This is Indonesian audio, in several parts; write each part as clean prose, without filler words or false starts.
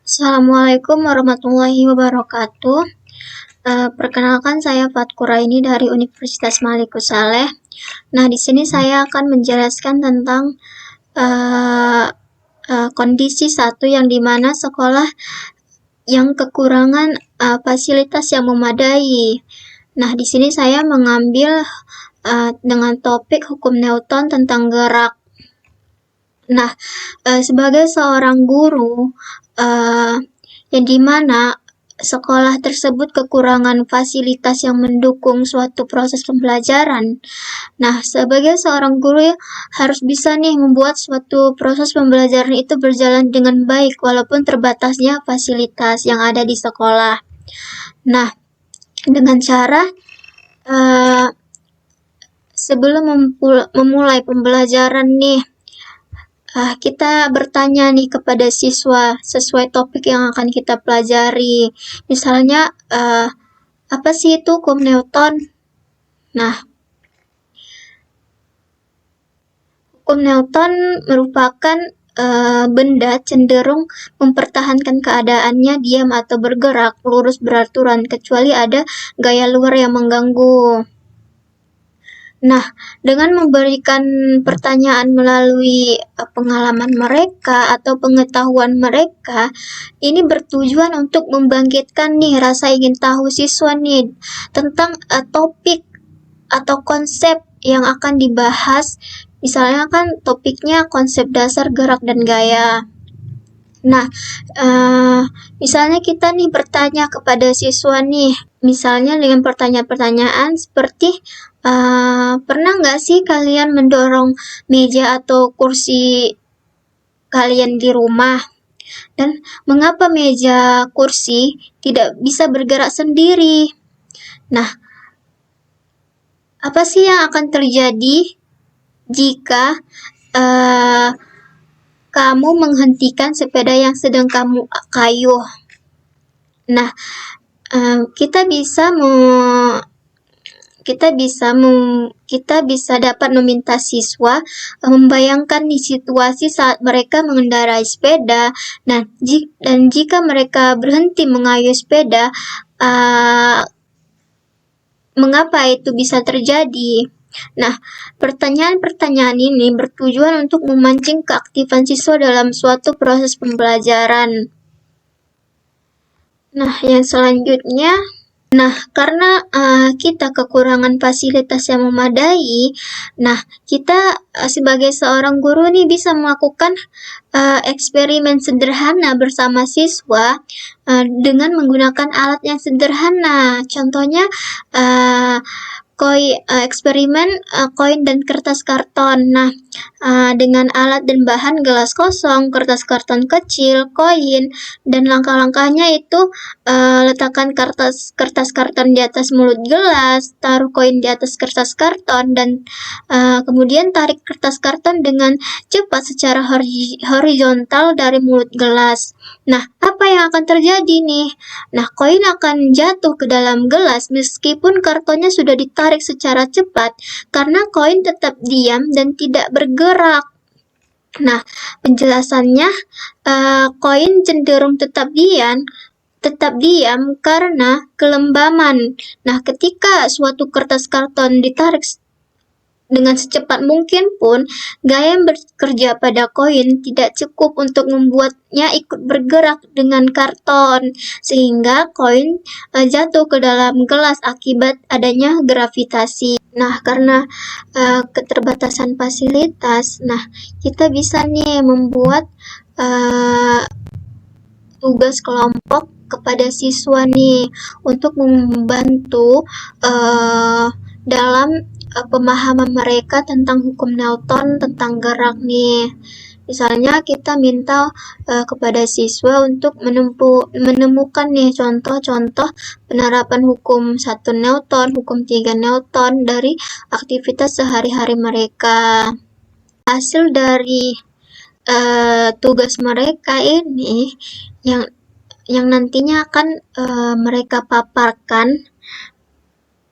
Assalamualaikum warahmatullahi wabarakatuh. Perkenalkan saya Fatkura ini dari Universitas Malikus Saleh. Nah, di sini saya akan menjelaskan tentang kondisi satu yang dimana sekolah yang kekurangan fasilitas yang memadai. Nah, di sini saya mengambil dengan topik hukum Newton tentang gerak. Nah, sebagai seorang guru yang dimana sekolah tersebut kekurangan fasilitas yang mendukung suatu proses pembelajaran. Nah, sebagai seorang guru harus bisa nih membuat suatu proses pembelajaran itu berjalan dengan baik walaupun terbatasnya fasilitas yang ada di sekolah. Nah, dengan cara sebelum memulai pembelajaran nih, kita bertanya nih kepada siswa sesuai topik yang akan kita pelajari. Misalnya, apa sih itu hukum Newton? Nah, hukum Newton merupakan benda cenderung mempertahankan keadaannya diam atau bergerak, lurus beraturan, kecuali ada gaya luar yang mengganggu. Nah, dengan memberikan pertanyaan melalui pengalaman mereka atau pengetahuan mereka, ini bertujuan untuk membangkitkan nih rasa ingin tahu siswa nih tentang topik atau konsep yang akan dibahas. Misalnya kan topiknya konsep dasar gerak dan gaya. Nah, misalnya kita nih bertanya kepada siswa nih, misalnya dengan pertanyaan-pertanyaan seperti pernah nggak sih kalian mendorong meja atau kursi kalian di rumah? Dan mengapa meja kursi tidak bisa bergerak sendiri? Nah, apa sih yang akan terjadi jika kamu menghentikan sepeda yang sedang kamu kayuh? Nah, kita bisa dapat meminta siswa membayangkan nih situasi saat mereka mengendarai sepeda. Nah, dan jika mereka berhenti mengayuh sepeda, mengapa itu bisa terjadi? Nah, pertanyaan-pertanyaan ini bertujuan untuk memancing keaktifan siswa dalam suatu proses pembelajaran. Nah, yang selanjutnya, karena kita kekurangan fasilitas yang memadai, nah kita sebagai seorang guru nih bisa melakukan eksperimen sederhana bersama siswa dengan menggunakan alat yang sederhana. Contohnya eksperimen koin dan kertas karton. Nah, dengan alat dan bahan gelas kosong, kertas karton kecil, koin, dan langkah-langkahnya itu letakkan kertas karton di atas mulut gelas, taruh koin di atas kertas karton, dan kemudian tarik kertas karton dengan cepat secara horizontal dari mulut gelas. Nah, apa yang akan terjadi nih? Nah, koin akan jatuh ke dalam gelas meskipun kartonnya sudah ditarik secara cepat karena koin tetap diam dan tidak bergerak. Nah, penjelasannya koin cenderung tetap diam karena kelembaman. Nah, ketika suatu kertas karton ditarik dengan secepat mungkin pun, gaya yang bekerja pada koin tidak cukup untuk membuatnya ikut bergerak dengan karton, sehingga koin jatuh ke dalam gelas akibat adanya gravitasi. Nah, karena keterbatasan fasilitas, kita bisa nih membuat tugas kelompok kepada siswa nih untuk membantu dalam pemahaman mereka tentang hukum Newton tentang gerak nih. Misalnya kita minta kepada siswa untuk menemukan nih contoh-contoh penerapan hukum 1 Newton, hukum 3 Newton dari aktivitas sehari-hari mereka. Hasil dari tugas mereka ini yang nantinya akan mereka paparkan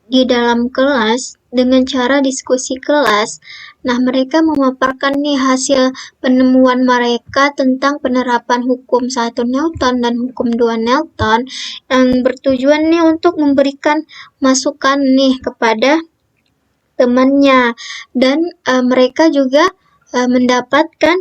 di dalam kelas dengan cara diskusi kelas. Nah, mereka memaparkan nih hasil penemuan mereka tentang penerapan hukum 1 Newton dan hukum 2 Newton yang bertujuan nih untuk memberikan masukan nih kepada temannya, dan mereka juga mendapatkan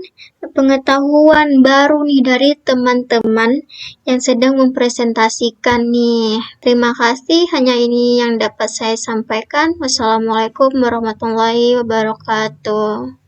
pengetahuan baru nih dari teman-teman yang sedang mempresentasikan nih. Terima kasih, hanya ini yang dapat saya sampaikan. Wassalamualaikum warahmatullahi wabarakatuh.